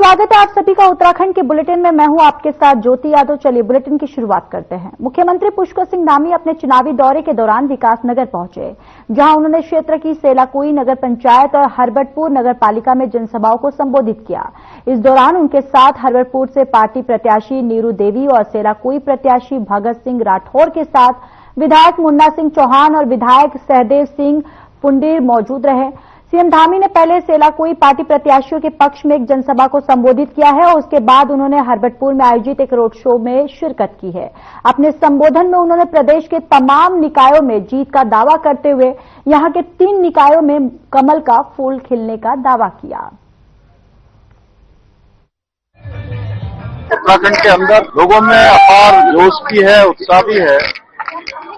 स्वागत है आप सभी का उत्तराखंड के बुलेटिन में। मैं हूं आपके साथ ज्योति यादव। चलिए बुलेटिन की शुरुआत करते हैं। मुख्यमंत्री पुष्कर सिंह धामी अपने चुनावी दौरे के दौरान विकासनगर पहुंचे, जहां उन्होंने क्षेत्र की सेलाकुई नगर पंचायत और हरबटपुर नगर पालिका में जनसभाओं को संबोधित किया। इस दौरान उनके साथ हरबटपुर से पार्टी प्रत्याशी नीरू देवी और सेलाकुई प्रत्याशी भगत सिंह राठौर के साथ विधायक मुन्ना सिंह चौहान और विधायक सहदेव सिंह पुंडीर मौजूद रहे। सीएम धामी ने पहले सेलाकुई पार्टी प्रत्याशियों के पक्ष में एक जनसभा को संबोधित किया है और उसके बाद उन्होंने हरबटपुर में आयोजित एक रोड शो में शिरकत की है। अपने संबोधन में उन्होंने प्रदेश के तमाम निकायों में जीत का दावा करते हुए यहां के 3 निकायों में कमल का फूल खिलने का दावा किया। उत्तराखंड के अंदर लोगों में अपार जोश भी है, उत्साह भी है।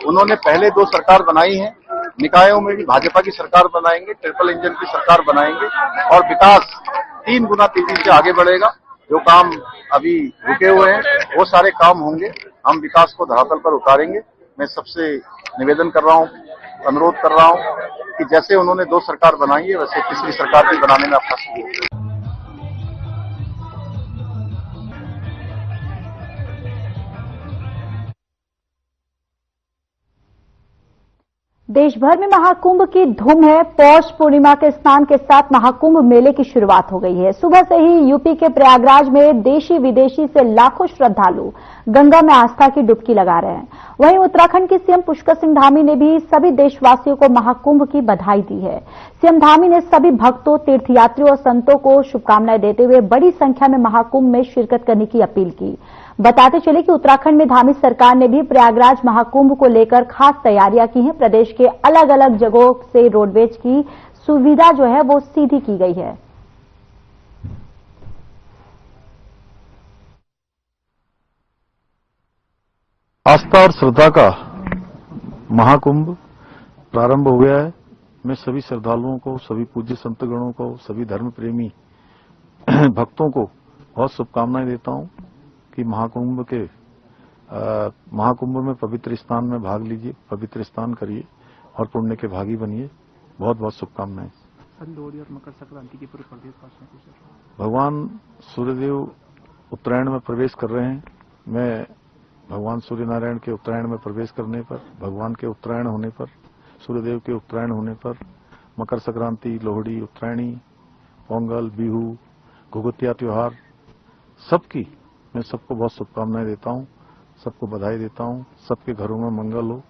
उन्होंने पहले 2 सरकार बनाई है, निकायों में भी भाजपा की सरकार बनाएंगे, ट्रिपल इंजन की सरकार बनाएंगे और विकास 3 गुना तेजी से आगे बढ़ेगा। जो काम अभी रुके हुए हैं वो सारे काम होंगे। हम विकास को धरातल पर उतारेंगे। मैं सबसे निवेदन कर रहा हूं, अनुरोध कर रहा हूं कि जैसे उन्होंने 2 सरकार बनाई है वैसे तीसरी सरकार भी बनाने में अपना सहयोग। देश भर में महाकुंभ की धूम है। पौष पूर्णिमा के स्नान के साथ महाकुंभ मेले की शुरुआत हो गई है। सुबह से ही यूपी के प्रयागराज में देशी विदेशी से लाखों श्रद्धालु गंगा में आस्था की डुबकी लगा रहे हैं। वहीं उत्तराखंड के सीएम पुष्कर सिंह धामी ने भी सभी देशवासियों को महाकुंभ की बधाई दी है। सीएम धामी ने सभी भक्तों, तीर्थयात्रियों और संतों को शुभकामनाएं देते हुए बड़ी संख्या में महाकुंभ में शिरकत करने की अपील की। बताते चले कि उत्तराखंड में धामी सरकार ने भी प्रयागराज महाकुंभ को लेकर खास तैयारियां की हैं। प्रदेश के अलग अलग जगहों से रोडवेज की सुविधा जो है वो सीधी की गई है। आस्था और श्रद्धा का महाकुंभ प्रारंभ हो गया है। मैं सभी श्रद्धालुओं को, सभी पूज्य संतगणों को, सभी धर्म प्रेमी भक्तों को बहुत शुभकामनाएं देता हूं कि महाकुंभ में पवित्र स्नान में भाग लीजिए, पवित्र स्नान करिए और पुण्य के भागी बनिए। बहुत बहुत शुभकामनाएं। संडोरी और मकर संक्रांति की पूरे प्रदेश भगवान सूर्यदेव उत्तरायण में प्रवेश कर रहे हैं। मैं भगवान सूर्य नारायण के उत्तरायण में प्रवेश करने पर, भगवान के उत्तरायण होने पर, सूर्यदेव के उत्तरायण होने पर मकर संक्रांति, लोहड़ी, उत्तरायणी, पोंगल, बिहू, घुघुतिया त्योहार सबकी मैं सबको बहुत शुभकामनाएं देता हूं, सबको बधाई देता हूं। सबके घरों में मंगल हो,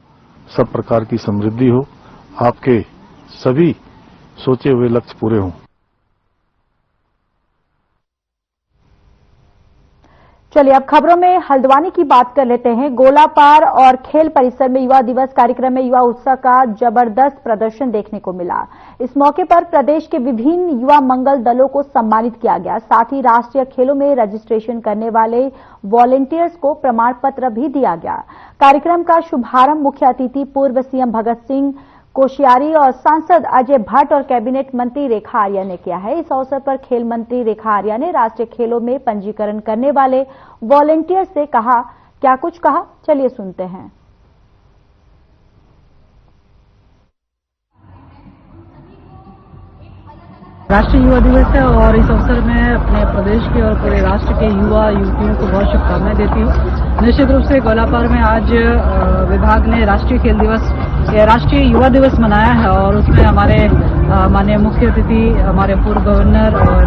सब प्रकार की समृद्धि हो, आपके सभी सोचे हुए लक्ष्य पूरे हों। चलिए अब खबरों में हल्द्वानी की बात कर लेते हैं। गोलापार और खेल परिसर में युवा दिवस कार्यक्रम में युवा उत्साह का जबरदस्त प्रदर्शन देखने को मिला। इस मौके पर प्रदेश के विभिन्न युवा मंगल दलों को सम्मानित किया गया। साथ ही राष्ट्रीय खेलों में रजिस्ट्रेशन करने वाले वॉलंटियर्स को प्रमाण पत्र भी दिया गया। कार्यक्रम का शुभारंभ मुख्य अतिथि पूर्व सीएम भगत सिंह कोश्यारी और सांसद अजय भट्ट और कैबिनेट मंत्री रेखा आर्या ने किया है। इस अवसर पर खेल मंत्री रेखा आर्या ने राष्ट्रीय खेलों में पंजीकरण करने वाले वॉलंटियर से कहा, क्या कुछ कहा, चलिए सुनते हैं। राष्ट्रीय युवा दिवस है और इस अवसर में अपने प्रदेश के और पूरे राष्ट्र के युवा युवतियों को बहुत शुभकामनाएं देती हूँ। निश्चित रूप से गोलापार में आज विभाग ने राष्ट्रीय खेल दिवस, राष्ट्रीय युवा दिवस मनाया है और उसमें हमारे माननीय मुख्य अतिथि, हमारे पूर्व गवर्नर और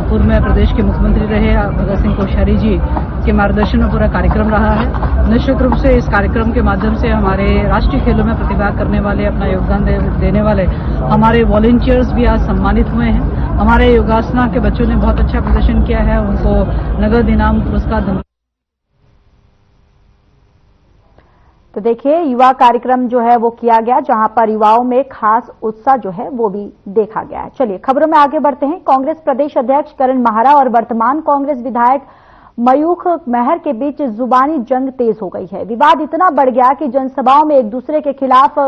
पूर्व में प्रदेश के मुख्यमंत्री रहे भगत सिंह कोश्यारी जी के मार्गदर्शन में पूरा कार्यक्रम रहा है। निश्चित रूप से इस कार्यक्रम के माध्यम से हमारे राष्ट्रीय खेलों में प्रतिभा करने वाले, अपना योगदान देने वाले हमारे वॉलंटियर्स भी आज सम्मानित हुए हैं। हमारे योगासना के बच्चों ने बहुत अच्छा प्रदर्शन किया है, उनको नगद इनाम पुरस्कार। तो देखिए युवा कार्यक्रम जो है वो किया गया, जहां पर युवाओं में खास उत्साह जो है वो भी देखा गया है। चलिए खबरों में आगे बढ़ते हैं। कांग्रेस प्रदेश अध्यक्ष करण माहरा और वर्तमान कांग्रेस विधायक मयूख मेहर के बीच जुबानी जंग तेज हो गई है। विवाद इतना बढ़ गया कि जनसभाओं में एक दूसरे के खिलाफ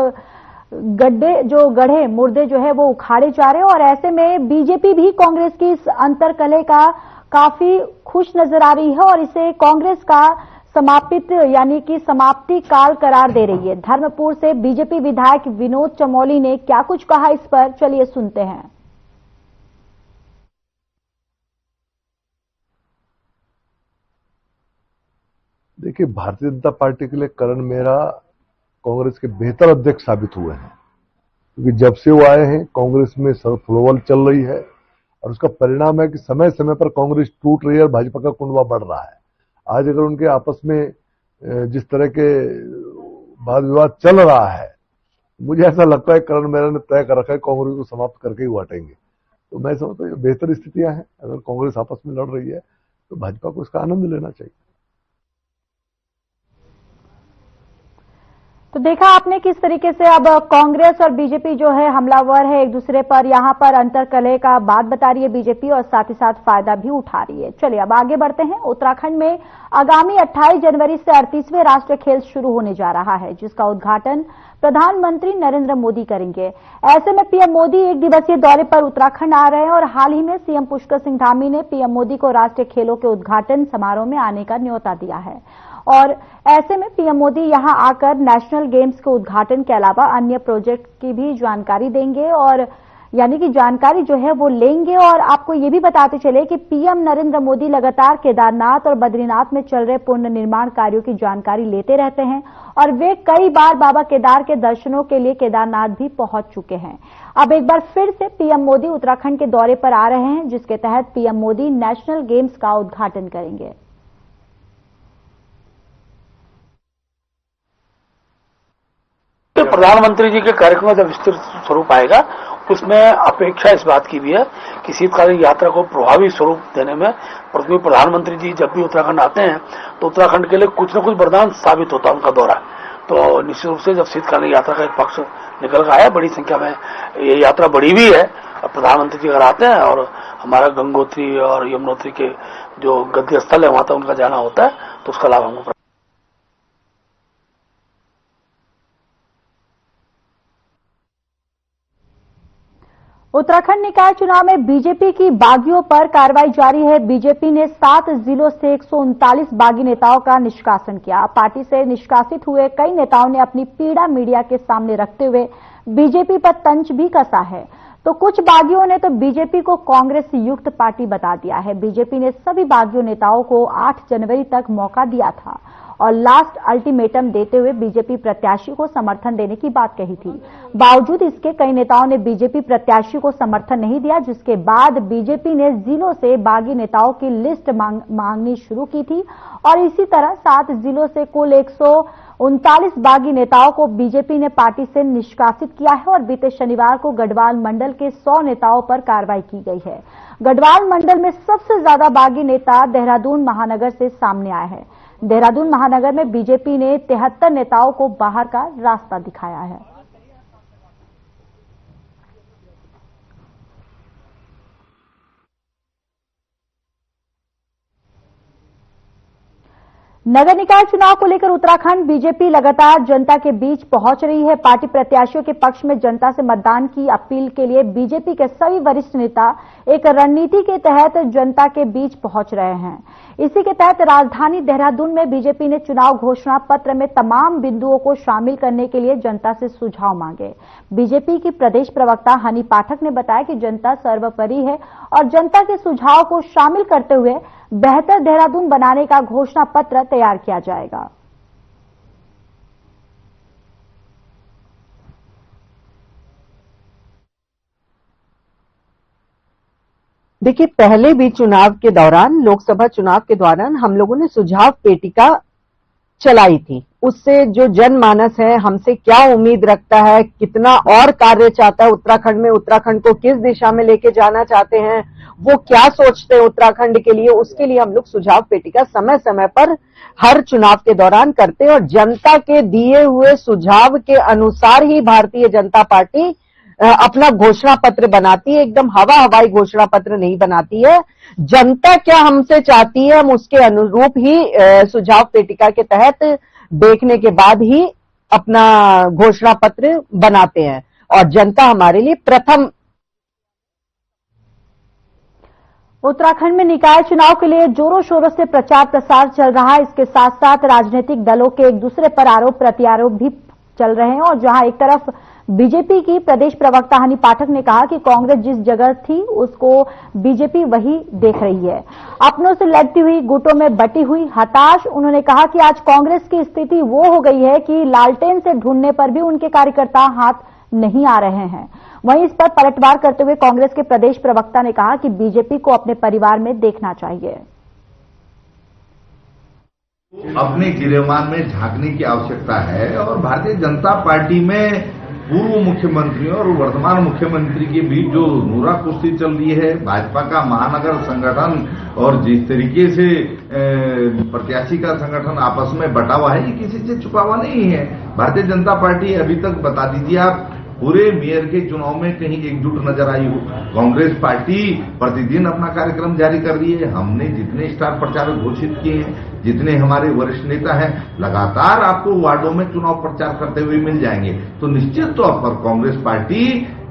गढ़े मुर्दे जो है वो उखाड़े जा रहे हैं और ऐसे में बीजेपी भी कांग्रेस की इस अंतरकलह का काफी खुश नजर आ रही है और इसे कांग्रेस का समापित यानी कि समाप्ति काल करार दे रही है। धर्मपुर से बीजेपी विधायक विनोद चमोली ने क्या कुछ कहा इस पर, चलिए सुनते हैं। देखिए, भारतीय जनता पार्टी के लिए करण मेहरा कांग्रेस के बेहतर अध्यक्ष साबित हुए हैं, क्योंकि जब से वो आए हैं कांग्रेस में सर्वफ्लोवल चल रही है और उसका परिणाम है कि समय समय पर कांग्रेस टूट रही है और भाजपा का कुंडवा बढ़ रहा है। आज अगर उनके आपस में जिस तरह के वाद विवाद चल रहा है, मुझे ऐसा लगता है करण मेहरा ने तय कर रखा है कांग्रेस को समाप्त करके ही वो हटेंगे। तो मैं समझता हूँ बेहतर स्थितियां हैं। अगर कांग्रेस आपस में लड़ रही है तो भाजपा को इसका आनंद लेना चाहिए। तो देखा आपने किस तरीके से अब कांग्रेस और बीजेपी जो है हमलावर है एक दूसरे पर, यहां पर अंतरकलह का बात बता रही है बीजेपी और साथ ही साथ फायदा भी उठा रही है। चलिए अब आगे बढ़ते हैं। उत्तराखंड में आगामी 28 जनवरी से 38वें राष्ट्रीय खेल शुरू होने जा रहा है, जिसका उद्घाटन प्रधानमंत्री नरेंद्र मोदी करेंगे। ऐसे में पीएम मोदी एक दिवसीय दौरे पर उत्तराखंड आ रहे हैं और हाल ही में सीएम पुष्कर सिंह धामी ने पीएम मोदी को राष्ट्रीय खेलों के उद्घाटन समारोह में आने का न्योता दिया है और ऐसे में पीएम मोदी यहां आकर नेशनल गेम्स के उद्घाटन के अलावा अन्य प्रोजेक्ट की भी जानकारी देंगे और यानी कि जानकारी जो है वो लेंगे। और आपको ये भी बताते चले कि पीएम नरेंद्र मोदी लगातार केदारनाथ और बद्रीनाथ में चल रहे पुनर्निर्माण कार्यों की जानकारी लेते रहते हैं और वे कई बार बाबा केदार के दर्शनों के लिए केदारनाथ भी पहुंच चुके हैं। अब एक बार फिर से पीएम मोदी उत्तराखंड के दौरे पर आ रहे हैं, जिसके तहत पीएम मोदी नेशनल गेम्स का उद्घाटन करेंगे। प्रधानमंत्री जी के कार्यक्रम का जब विस्तृत स्वरूप आएगा, उसमें अपेक्षा इस बात की भी है कि शीतकालीन यात्रा को प्रभावी स्वरूप देने में प्रधानमंत्री जी जब भी उत्तराखंड आते हैं तो उत्तराखंड के लिए कुछ न कुछ वरदान साबित होता है उनका दौरा। तो निश्चित रूप से जब शीतकालीन यात्रा का एक पक्ष निकल कर आया, बड़ी संख्या में ये यात्रा बढ़ी भी है। प्रधानमंत्री जी अगर आते हैं और हमारा गंगोत्री और यमुनोत्री के जो गद्य स्थल है वहां तक उनका जाना होता है, तो उसका लाभ हमको। उत्तराखंड निकाय चुनाव में बीजेपी की बागियों पर कार्रवाई जारी है। बीजेपी ने 7 जिलों से 139 बागी नेताओं का निष्कासन किया। पार्टी से निष्कासित हुए कई नेताओं ने अपनी पीड़ा मीडिया के सामने रखते हुए बीजेपी पर तंज भी कसा है, तो कुछ बागियों ने तो बीजेपी को कांग्रेस युक्त पार्टी बता दिया है। बीजेपी ने सभी बागियों नेताओं को 8 जनवरी तक मौका दिया था और लास्ट अल्टीमेटम देते हुए बीजेपी प्रत्याशी को समर्थन देने की बात कही थी। बावजूद इसके कई नेताओं ने बीजेपी प्रत्याशी को समर्थन नहीं दिया, जिसके बाद बीजेपी ने जिलों से बागी नेताओं की लिस्ट मांगनी शुरू की थी और इसी तरह 7 जिलों से कुल 139 बागी नेताओं को बीजेपी ने पार्टी से निष्कासित किया है और बीते शनिवार को गढ़वाल मंडल के 100 नेताओं पर कार्रवाई की गई है। गढ़वाल मंडल में सबसे ज्यादा बागी नेता देहरादून महानगर से सामने आए हैं। देहरादून महानगर में बीजेपी ने 73 नेताओं को बाहर का रास्ता दिखाया है। नगर निकाय चुनाव को लेकर उत्तराखंड बीजेपी लगातार जनता के बीच पहुंच रही है। पार्टी प्रत्याशियों के पक्ष में जनता से मतदान की अपील के लिए बीजेपी के सभी वरिष्ठ नेता एक रणनीति के तहत जनता के बीच पहुंच रहे हैं। इसी के तहत राजधानी देहरादून में बीजेपी ने चुनाव घोषणा पत्र में तमाम बिंदुओं को शामिल करने के लिए जनता से सुझाव मांगे। बीजेपी की प्रदेश प्रवक्ता हनी पाठक ने बताया कि जनता सर्वोपरि है और जनता के सुझाव को शामिल करते हुए बेहतर देहरादून बनाने का घोषणा पत्र तैयार किया जाएगा। देखिए, पहले भी चुनाव के दौरान, लोकसभा चुनाव के दौरान हम लोगों ने सुझाव पेटिका चलाई थी। उससे जो जनमानस है हमसे क्या उम्मीद रखता है, कितना और कार्य चाहता है उत्तराखंड में, उत्तराखंड को किस दिशा में लेके जाना चाहते हैं, वो क्या सोचते हैं उत्तराखंड के लिए, उसके लिए हम लोग सुझाव पेटिका समय समय पर हर चुनाव के दौरान करते हैं और जनता के दिए हुए सुझाव के अनुसार ही भारतीय जनता पार्टी अपना घोषणा पत्र बनाती है। एकदम हवाई घोषणा पत्र नहीं बनाती है। जनता क्या हमसे चाहती है हम उसके अनुरूप ही सुझाव पेटिका के तहत देखने के बाद ही अपना घोषणा पत्र बनाते हैं और जनता हमारे लिए प्रथम। उत्तराखंड में निकाय चुनाव के लिए जोरों शोरों से प्रचार प्रसार चल रहा है। इसके साथ साथ राजनीतिक दलों के एक दूसरे पर आरोप प्रत्यारोप भी चल रहे हैं और जहां एक तरफ बीजेपी की प्रदेश प्रवक्ता हनी पाठक ने कहा कि कांग्रेस जिस जगह थी उसको बीजेपी वही देख रही है। अपनों से लड़ती हुई, गुटों में बटी हुई, हताश। उन्होंने कहा कि आज कांग्रेस की स्थिति वो हो गई है कि लालटेन से ढूंढने पर भी उनके कार्यकर्ता हाथ नहीं आ रहे हैं। वहीं इस पर पलटवार करते हुए कांग्रेस के प्रदेश प्रवक्ता ने कहा कि बीजेपी को अपने परिवार में देखना चाहिए। अपने गिरेबान में झांकने की आवश्यकता है और भारतीय जनता पार्टी में पूर्व मुख्यमंत्री और वर्तमान मुख्यमंत्री के बीच जो नूरा कुश्ती चल रही है, भाजपा का महानगर संगठन और जिस तरीके से प्रत्याशी का संगठन आपस में बटा हुआ है, ये किसी से छुपा हुआ नहीं है। भारतीय जनता पार्टी अभी तक बता दीजिए आप पूरे मेयर के चुनाव में कहीं एकजुट नजर आई हो? कांग्रेस पार्टी प्रतिदिन अपना कार्यक्रम जारी कर रही है। हमने जितने स्टार प्रचारक घोषित किए हैं, जितने हमारे वरिष्ठ नेता हैं, लगातार आपको वार्डों में चुनाव प्रचार करते हुए मिल जाएंगे। तो निश्चित तौर पर कांग्रेस पार्टी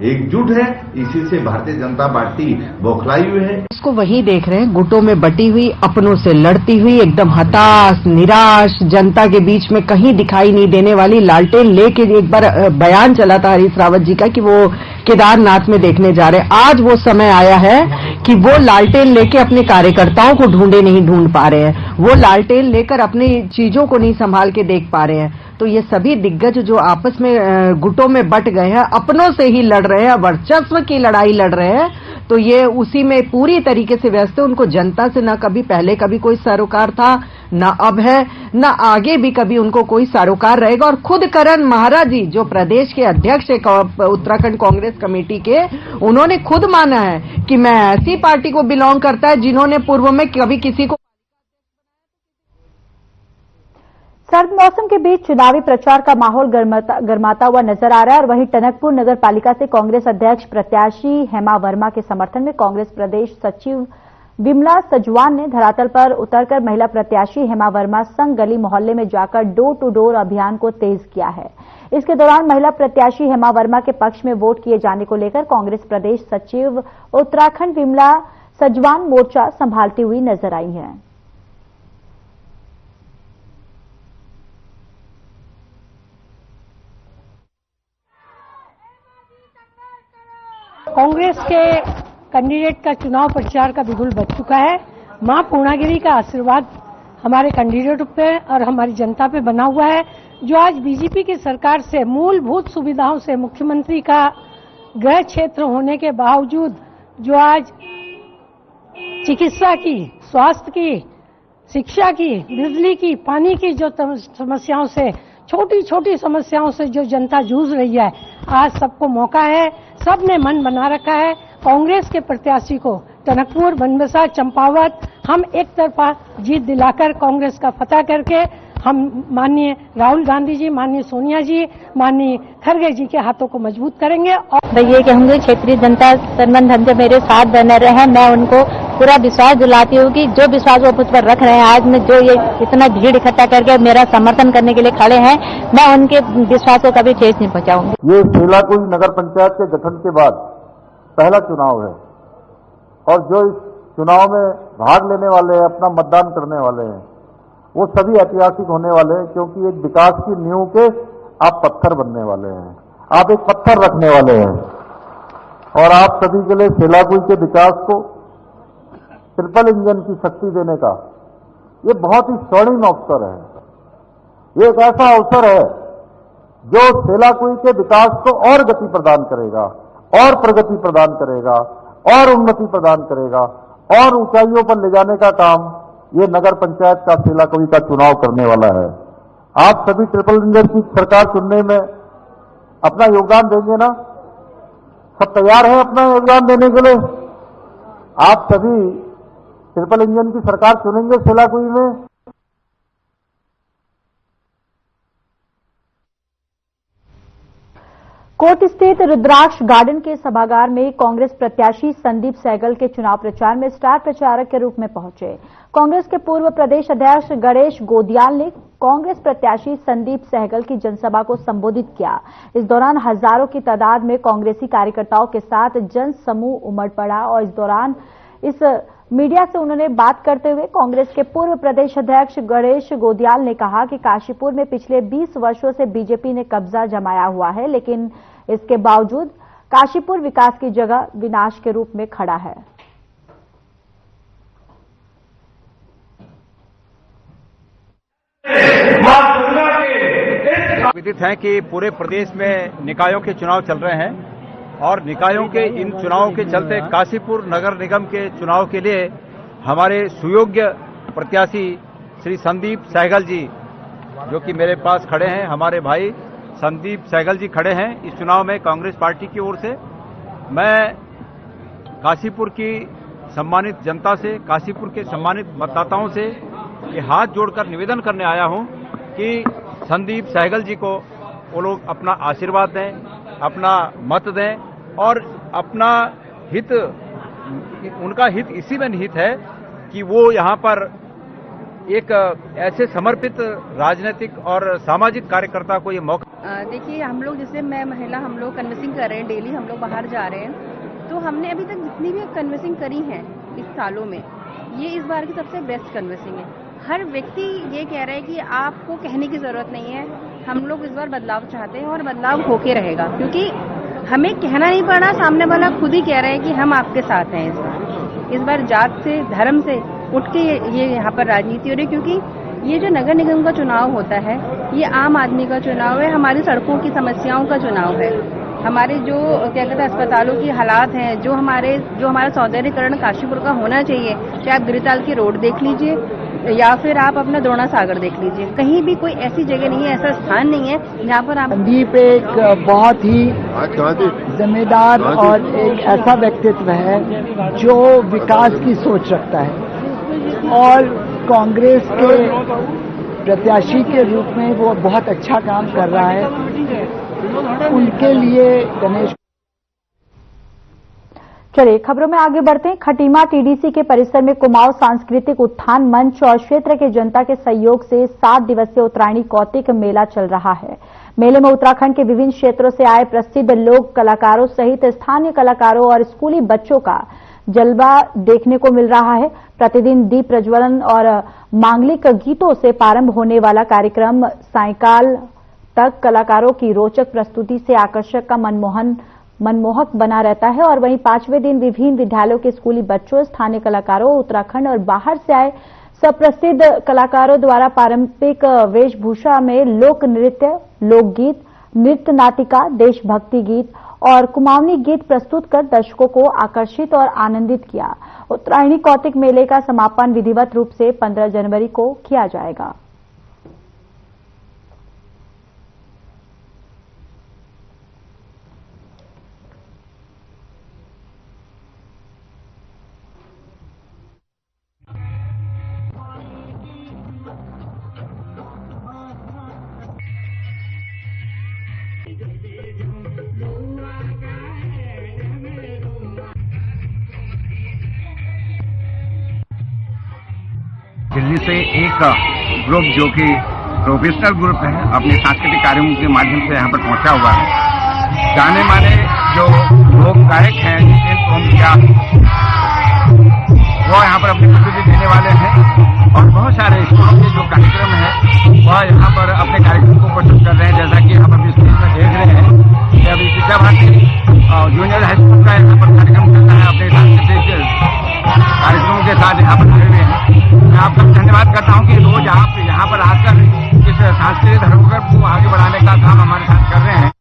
एकजुट है, इसी से भारतीय जनता पार्टी बौखलाई हुई है। इसको वही देख रहे हैं, गुटों में बटी हुई, अपनों से लड़ती हुई, एकदम हताश, निराश, जनता के बीच में कहीं दिखाई नहीं देने वाली लालटेन लेके एक बार बयान चला था हरीश रावत जी का कि वो केदारनाथ में देखने जा रहे हैं। आज वो समय आया है कि वो लालटेन लेके अपने कार्यकर्ताओं को नहीं ढूंढ पा रहे हैं, वो लालटेन लेकर अपनी चीजों को नहीं संभाल के देख पा रहे हैं। तो ये सभी दिग्गज जो आपस में गुटों में बट गए हैं, अपनों से ही लड़ रहे हैं, वर्चस्व की लड़ाई लड़ रहे हैं, तो ये उसी में पूरी तरीके से व्यस्त है। उनको जनता से न कभी पहले कभी कोई सरोकार था, न अब है, न आगे भी कभी उनको कोई सरोकार रहेगा। और खुद करण महाराज जी जो प्रदेश के अध्यक्ष है उत्तराखंड कांग्रेस कमेटी के, उन्होंने खुद माना है कि मैं ऐसी पार्टी को बिलोंग करता है जिन्होंने पूर्व में कभी किसी को। सर्द मौसम के बीच चुनावी प्रचार का माहौल गर्माता हुआ नजर आ रहा है और वहीं टनकपुर नगर पालिका से कांग्रेस अध्यक्ष प्रत्याशी हेमा वर्मा के समर्थन में कांग्रेस प्रदेश सचिव विमला सजवान ने धरातल पर उतरकर महिला प्रत्याशी हेमा वर्मा संग गली मोहल्ले में जाकर डोर टू डोर अभियान को तेज किया है। इसके दौरान महिला प्रत्याशी हेमा वर्मा के पक्ष में वोट किए जाने को लेकर कांग्रेस प्रदेश सचिव उत्तराखंड विमला सजवान मोर्चा संभालती हुई नजर आई हैं। कांग्रेस के कैंडिडेट का चुनाव प्रचार का बिगुल बज चुका है। मां पूर्णागिरी का आशीर्वाद हमारे कैंडिडेट पे और हमारी जनता पे बना हुआ है, जो आज बीजेपी की सरकार से मूलभूत सुविधाओं से मुख्यमंत्री का गृह क्षेत्र होने के बावजूद जो आज चिकित्सा की, स्वास्थ्य की, शिक्षा की, बिजली की, पानी की जो समस्याओं से, छोटी छोटी समस्याओं से जो जनता जूझ रही है, आज सबको मौका है, सबने मन बना रखा है कांग्रेस के प्रत्याशी को टनकपुर, बनबसा, चंपावत हम एक तरफा जीत दिलाकर कांग्रेस का फतह करके हम माननीय राहुल गांधी जी, माननीय सोनिया जी, माननीय खड़गे जी के हाथों को मजबूत करेंगे। और ये कहूंगी क्षेत्रीय जनता तन धन से मेरे साथ बने रहे। मैं उनको पूरा विश्वास दिलाती हूँ कि जो विश्वास वो मुझ पर रख रहे हैं, आज में जो ये इतना भीड़ इकट्ठा करके मेरा समर्थन करने के लिए खड़े हैं, मैं उनके विश्वास को कभी ठेस नहीं पहुंचाऊंगी। ये सेलाकुई नगर पंचायत के गठन के बाद पहला चुनाव है और जो इस चुनाव में भाग लेने वाले हैं, अपना मतदान करने वाले हैं, वो सभी ऐतिहासिक होने वाले हैं, क्योंकि एक विकास की नींव के आप पत्थर बनने वाले हैं, आप एक पत्थर रखने वाले हैं और आप सभी के लिए सेलाकुई के विकास को ट्रिपल इंजन की शक्ति देने का ये बहुत ही स्वर्णिम अवसर है। ये एक ऐसा अवसर है जो सेलाकुई के विकास को और गति प्रदान करेगा, और प्रगति प्रदान करेगा, और उन्नति प्रदान करेगा, और ऊंचाइयों पर ले जाने का काम ये नगर पंचायत का सेलाकुई का चुनाव करने वाला है। आप सभी ट्रिपल इंजन की सरकार चुनने में अपना योगदान देंगे ना? सब तैयार हैं अपना योगदान देने के लिए? आप सभी ट्रिपल इंजन की सरकार चुनेंगे सेलाकुई में? कोट स्थित रुद्राक्ष गार्डन के सभागार में कांग्रेस प्रत्याशी संदीप सहगल के चुनाव प्रचार में स्टार प्रचारक के रूप में पहुंचे। कांग्रेस के पूर्व प्रदेश अध्यक्ष गणेश गोदियाल ने कांग्रेस प्रत्याशी संदीप सहगल की जनसभा को संबोधित किया। इस दौरान हजारों की तादाद में कांग्रेसी कार्यकर्ताओं के साथ जन समूह उमड़ पड़ा और इस दौरान इस मीडिया से उन्होंने बात करते हुए कांग्रेस के पूर्व प्रदेश अध्यक्ष गणेश गोदियाल ने कहा कि काशीपुर में पिछले 20 वर्षों से बीजेपी ने कब्जा जमाया हुआ है, लेकिन इसके बावजूद काशीपुर विकास की जगह विनाश के रूप में खड़ा है। विदित है कि पूरे प्रदेश में निकायों के चुनाव चल रहे हैं और निकायों के इन चुनावों के चलते काशीपुर नगर निगम के चुनाव के लिए हमारे सुयोग्य प्रत्याशी श्री संदीप सहगल जी, जो कि मेरे पास खड़े हैं, हमारे भाई संदीप सहगल जी खड़े हैं इस चुनाव में कांग्रेस पार्टी की ओर से। मैं काशीपुर की सम्मानित जनता से, काशीपुर के सम्मानित मतदाताओं से ये हाथ जोड़कर निवेदन करने आया हूं कि संदीप सहगल जी को वो लोग अपना आशीर्वाद दें, अपना मत दें और अपना हित, उनका हित इसी में निहित है कि वो यहाँ पर एक ऐसे समर्पित राजनीतिक और सामाजिक कार्यकर्ता को ये मौका। देखिए, हम लोग जैसे मैं महिला, हम लोग कन्वेंसिंग कर रहे हैं, डेली हम लोग बाहर जा रहे हैं, तो हमने अभी तक जितनी भी कन्वेंसिंग करी है इस सालों में, ये इस बार की सबसे बेस्ट कन्वेंसिंग है। हर व्यक्ति ये कह रहा है कि आपको कहने की जरूरत नहीं है, हम लोग इस बार बदलाव चाहते हैं और बदलाव होके रहेगा, क्योंकि हमें कहना नहीं पड़ रहा, सामने वाला खुद ही कह रहा है कि हम आपके साथ हैं। इस बार जात से, धर्म से उठ के ये यहाँ पर राजनीति हो रही, क्योंकि ये जो नगर निगम का चुनाव होता है ये आम आदमी का चुनाव है, हमारी सड़कों की समस्याओं का चुनाव है, हमारे जो क्या कहते हैं अस्पतालों की हालात हैं, जो हमारा सौंदर्यीकरण काशीपुर का होना चाहिए, चाहे आप गिरिताल की रोड देख लीजिए या फिर आप अपना द्रोणा सागर देख लीजिए, कहीं भी कोई ऐसी जगह नहीं है, ऐसा स्थान नहीं है जहाँ पर आप। संदीप एक बहुत ही जिम्मेदार और एक ऐसा व्यक्तित्व है जो विकास की सोच रखता है और कांग्रेस के प्रत्याशी के रूप में वो बहुत अच्छा काम कर रहा है। उनके लिए गणेश। चलिए खबरों में आगे बढ़ते हैं। खटीमा टीडीसी के परिसर में कुमाऊं सांस्कृतिक उत्थान मंच और क्षेत्र के जनता के सहयोग से 7 दिवसीय उत्तरायणी कौतिक मेला चल रहा है। मेले में उत्तराखंड के विभिन्न क्षेत्रों से आए प्रसिद्ध लोक कलाकारों सहित स्थानीय कलाकारों और स्कूली बच्चों का जलवा देखने को मिल रहा है। प्रतिदिन दीप प्रज्वलन और मांगलिक गीतों से प्रारंभ होने वाला कार्यक्रम सायंकाल तक कलाकारों की रोचक प्रस्तुति से आकर्षक का मनमोहक बना रहता है और वहीं 5वें दिन विभिन्न विद्यालयों के स्कूली बच्चों, स्थानीय कलाकारों, उत्तराखंड और बाहर से आए सुप्रसिद्ध कलाकारों द्वारा पारंपरिक वेशभूषा में लोक नृत्य, लोकगीत, नृत्य नाटिका, देशभक्ति गीत और कुमाऊनी गीत प्रस्तुत कर दर्शकों को आकर्षित और आनंदित किया। उत्तरायणी कौतिक मेले का समापन विधिवत रूप से 15 जनवरी को किया जाएगा। दिल्ली से एक ग्रुप जो कि प्रोफेशनल ग्रुप है अपने सांस्कृतिक कार्यों के माध्यम से यहाँ पर पहुंचा हुआ है। जाने माने जो लोक गायक हैं वो यहाँ पर अपनी प्रस्तुति देने वाले हैं और बहुत सारे स्कूलों के जो कार्यक्रम है वह यहाँ पर अपने कार्यक्रम को प्रस्तुत कर रहे हैं। जैसा कि हम अभी स्क्रीन में देख रहे हैं कि अभी शिक्षा भारती जूनियर हाई स्कूल का यहाँ पर कार्यक्रम चल रहा है, अपने सांस्कृतिक कार्यक्रमों के साथ यहाँ पर जुड़े हुए हैं। मैं आपका धन्यवाद करता हूँ कि रोज आप यहाँ पर आकर इस सांस्कृतिक धरोहर को आगे बढ़ाने का काम हमारे साथ कर रहे हैं।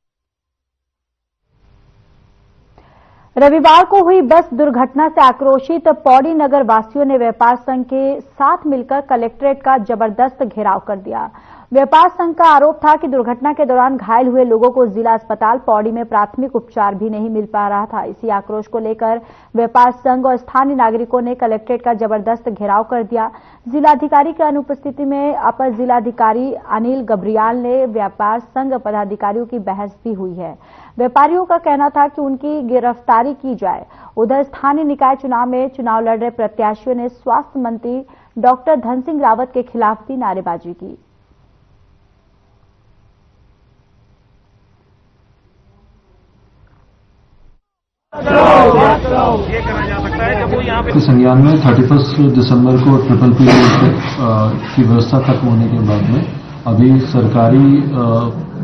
रविवार को हुई बस दुर्घटना से आक्रोशित पौड़ी नगर वासियों ने व्यापार संघ के साथ मिलकर कलेक्ट्रेट का जबरदस्त घेराव कर दिया। व्यापार संघ का आरोप था कि दुर्घटना के दौरान घायल हुए लोगों को जिला अस्पताल पौड़ी में प्राथमिक उपचार भी नहीं मिल पा रहा था। इसी आक्रोश को लेकर व्यापार संघ और स्थानीय नागरिकों ने कलेक्ट्रेट का जबरदस्त घेराव कर दिया। जिलाधिकारी की अनुपस्थिति में अपर जिलाधिकारी अनिल गब्रियाल ने व्यापार संघ पदाधिकारियों की बहस भी हुई है। व्यापारियों का कहना था कि उनकी गिरफ्तारी की जाए। उधर स्थानीय निकाय चुनाव में चुनाव लड़ रहे प्रत्याशियों ने स्वास्थ्य मंत्री डॉक्टर धन सिंह रावत के खिलाफ भी नारेबाजी की। संज्ञान में 31 दिसंबर को ट्रिपल पी की व्यवस्था खत्म होने के बाद में अभी सरकारी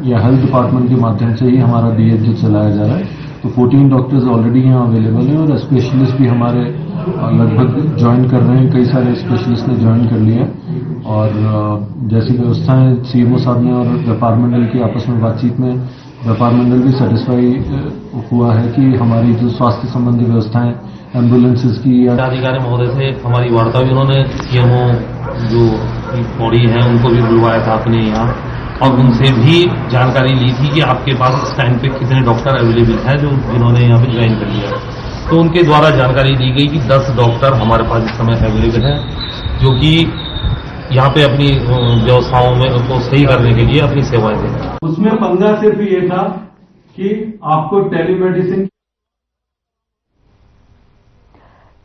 या हेल्थ डिपार्टमेंट के माध्यम से ही हमारा BHJ चलाया जा रहा है। तो 14 डॉक्टर्स ऑलरेडी यहाँ अवेलेबल हैं और स्पेशलिस्ट भी हमारे लगभग ज्वाइन कर रहे हैं। कई सारे स्पेशलिस्ट ने ज्वाइन कर लिया है और जैसी व्यवस्थाएं CMO साहब ने और व्यापार मंडल की आपस में बातचीत में व्यापार मंडल भी सेटिस्फाई हुआ है कि हमारी जो स्वास्थ्य संबंधी व्यवस्थाएं एम्बुलेंसेज की या अधिकारी महोदय से हमारी वार्ता भी उन्होंने CMO जो बॉडी है उनको भी बुलवाया था अपने यहाँ और उनसे भी जानकारी ली थी कि आपके पास इस टाइम पे कितने डॉक्टर अवेलेबल हैं जो जिन्होंने यहाँ पे ज्वाइन कर लिया है। तो उनके द्वारा जानकारी दी गई कि 10 डॉक्टर हमारे पास इस समय अवेलेबल हैं जो कि यहाँ पे अपनी व्यवस्थाओं में को सही करने के लिए अपनी सेवाएं दे रहे हैं। उसमें पंगा सिर्फ ये था कि आपको टेलीमेडिसिन।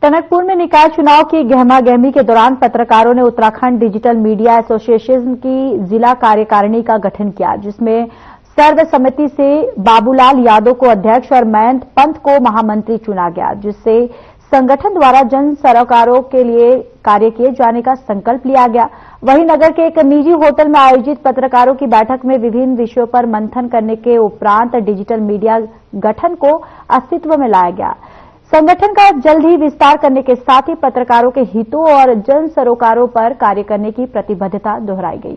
टनकपुर में निकाय चुनाव की गहमागहमी के दौरान पत्रकारों ने उत्तराखंड डिजिटल मीडिया एसोसिएशन की जिला कार्यकारिणी का गठन किया, जिसमें सर्वसम्मति से बाबूलाल यादव को अध्यक्ष और मयंक पंत को महामंत्री चुना गया, जिससे संगठन द्वारा जन सरोकारों के लिए कार्य किए जाने का संकल्प लिया गया। वहीं नगर के एक निजी होटल में आयोजित पत्रकारों की बैठक में विभिन्न विषयों पर मंथन करने के उपरांत डिजिटल मीडिया गठन को अस्तित्व में लाया गया। संगठन का जल्द ही विस्तार करने के साथ ही पत्रकारों के हितों और जन सरोकारों पर कार्य करने की प्रतिबद्धता दोहराई गई।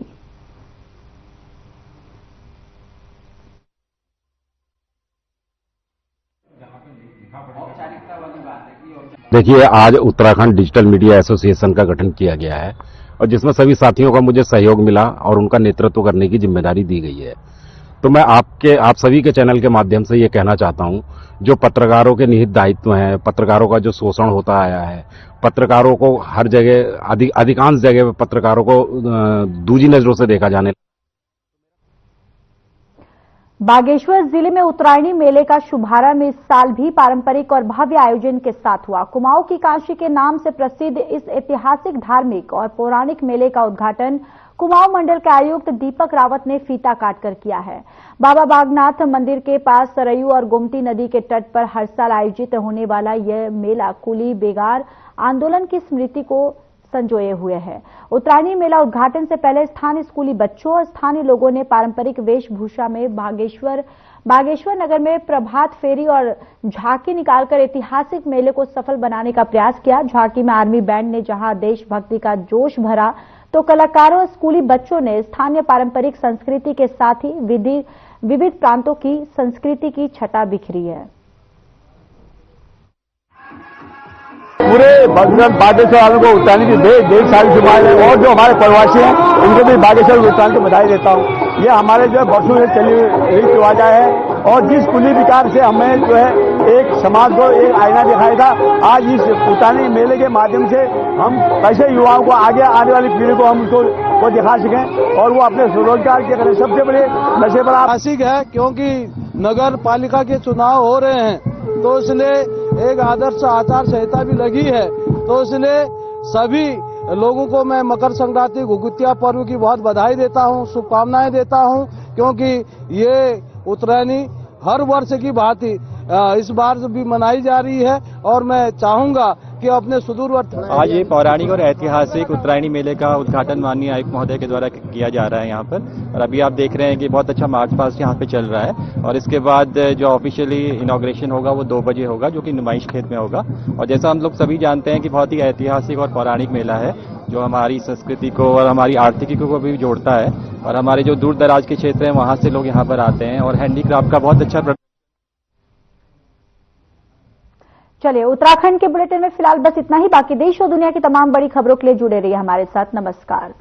देखिए, आज उत्तराखंड डिजिटल मीडिया एसोसिएशन का गठन किया गया है और जिसमें सभी साथियों का मुझे सहयोग मिला और उनका नेतृत्व करने की जिम्मेदारी दी गई है। तो मैं आप सभी के चैनल के माध्यम से ये कहना चाहता हूं, जो पत्रकारों के निहित दायित्व हैं, पत्रकारों का जो शोषण होता आया है, पत्रकारों को हर जगह अधिकांश जगह पत्रकारों को दूजी नजरों से देखा जाने। बागेश्वर जिले में उत्तरायणी मेले का शुभारंभ इस साल भी पारंपरिक और भव्य आयोजन के साथ हुआ। कुमाऊं की काशी के नाम से प्रसिद्ध इस ऐतिहासिक धार्मिक और पौराणिक मेले का उद्घाटन कुमाऊं मंडल के आयुक्त दीपक रावत ने फीता काटकर किया है। बाबा बागनाथ मंदिर के पास सरयू और गोमती नदी के तट पर हर साल आयोजित होने वाला यह मेला कुली बेगार आंदोलन की स्मृति को संजोए हुए है। उत्तरायणी मेला उद्घाटन से पहले स्थानीय स्कूली बच्चों और स्थानीय लोगों ने पारंपरिक वेशभूषा में बागेश्वर नगर में प्रभात फेरी और झांकी निकालकर ऐतिहासिक मेले को सफल बनाने का प्रयास किया। झांकी में आर्मी बैंड ने जहां देशभक्ति का जोश भरा, तो कलाकारों और स्कूली बच्चों ने स्थानीय पारंपरिक संस्कृति के साथ ही विविध प्रांतों की संस्कृति की छटा बिखरी है। पूरे बागेश्वर वालों को उत्तरायणी की ढेर सारी शुभकामनाएं और जो हमारे प्रवासी हैं उनको भी बागेश्वर उत्तरायण की बधाई देता हूँ। ये हमारे जो वर्षों से चली हुई रिवाजा है और जिस कुली विकार से हमें जो है एक समाज को एक आईना दिखाया था, आज इस उत्तरायणी मेले के माध्यम से हम कैसे युवाओं को आगे आने वाली पीढ़ी को हम उसको दिखा सकें और वो अपने स्वरोजगार के करें। सबसे बड़े नशे पर ऐतिहासिक है क्योंकि नगर पालिका के चुनाव हो रहे हैं, तो इसलिए एक आदर्श आचार संहिता भी लगी है। तो इसलिए सभी लोगों को मैं मकर संक्रांति घुघुतिया पर्व की बहुत बधाई देता हूं, शुभकामनाएं देता हूं, क्योंकि ये उत्तरायणी हर वर्ष की भांति इस बार भी मनाई जा रही है और मैं चाहूंगा कि अपने सुदूरवर्ती आज ये पौराणिक और ऐतिहासिक उत्तरायणी मेले का उद्घाटन माननीय आयुक्त महोदय के द्वारा किया जा रहा है यहाँ पर। और अभी आप देख रहे हैं कि बहुत अच्छा मार्च पास्ट यहाँ पे चल रहा है और इसके बाद जो ऑफिशियली इनॉग्रेशन होगा वो 2 बजे होगा, जो कि नुमाइश खेत में होगा। और जैसा हम लोग सभी जानते हैं कि बहुत ही ऐतिहासिक और पौराणिक मेला है जो हमारी संस्कृति को और हमारी आर्थिकी को भी जोड़ता है और हमारे जो दूर दराज के क्षेत्र हैं वहाँ से लोग यहाँ पर आते हैं और हैंडीक्राफ्ट का बहुत अच्छा। चलिए, उत्तराखंड के बुलेटिन में फिलहाल बस इतना ही। बाकी देश और दुनिया की तमाम बड़ी खबरों के लिए जुड़े रहिए हमारे साथ। नमस्कार।